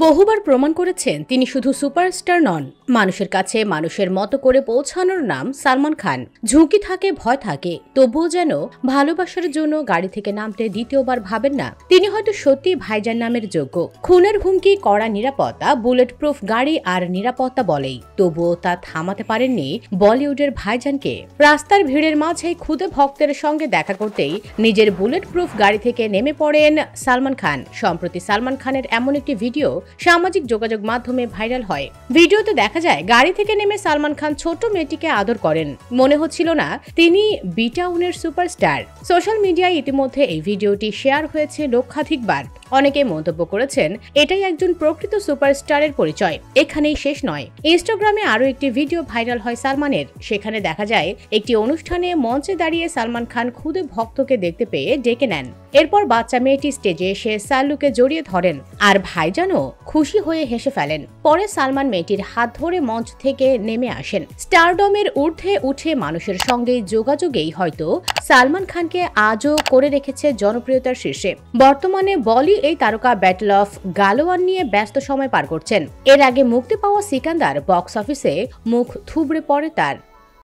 বহুবার প্রমাণ করেছেন তিনি শুধু সুপারস্টার নন, মানুষের কাছে মানুষের মতো করে পৌঁছানোর নাম সালমান খান। ঝুঁকি থাকে, ভয় থাকে, তবুও যেন ভালোবাসার জন্য গাড়ি থেকে নামতে দ্বিতীয়বার ভাবেন না। তিনি হয়তো সত্যি ভাইজান নামের যোগ্য। খুনের হুমকি, কড়া নিরাপত্তা, বুলেট প্রুফ গাড়ি আর নিরাপত্তা বলেই, তবুও তা থামাতে পারেননি বলিউডের ভাইজানকে। রাস্তার ভিড়ের মাঝে খুদে ভক্তের সঙ্গে দেখা করতেই নিজের বুলেট প্রুফ গাড়ি থেকে নেমে পড়েন সালমান খান। সম্প্রতি সালমান খানের এমন একটি ভিডিও সামাজিক যোগাযোগ মাধ্যমে ভাইরাল হয়। ভিডিওতে দেখা যায় গাড়ি থেকে নেমে সালমান খান ছোট মেয়েটিকে আদর করেন। মনে হচ্ছিল না তিনি বি টাউনের সুপারস্টার। সোশ্যাল মিডিয়ায় ইতিমধ্যে এই ভিডিওটি শেয়ার হয়েছে লক্ষাধিকবার। অনেকে মন্তব্য করেছেন এটাই একজন প্রকৃত সুপারস্টারের পরিচয়। এখানেই শেষ নয়, ইনস্টাগ্রামে আরো একটি ভিডিও ভাইরাল হয় সালমানের। সেখানে দেখা যায় একটি অনুষ্ঠানে মঞ্চে দাঁড়িয়ে সালমান খান খুদে ভক্তকে দেখতে পেয়ে ডেকে নেন। এরপর বাচ্চা মেয়েটি স্টেজে এসে সাল্লুকে জড়িয়ে ধরেন আর ভাইজানও খুশি হয়ে হেসে ফেলেন। পরে সালমান মেয়েটির হাত ধরে মঞ্চ থেকে নেমে আসেন। স্টারডমের ঊর্ধ্বে উঠে মানুষের সঙ্গে যোগাযোগেই হয়তো সালমান খানকে আজও করে রেখেছে জনপ্রিয়তার শীর্ষে। বর্তমানে বলি এই তারকা ব্যাটল অফ গালোয়ান নিয়ে ব্যস্ত সময় পার করছেন। এর আগে মুক্তি পাওয়া সিকান্দার বক্স অফিসে মুখ থুবড়ে পড়ে তার।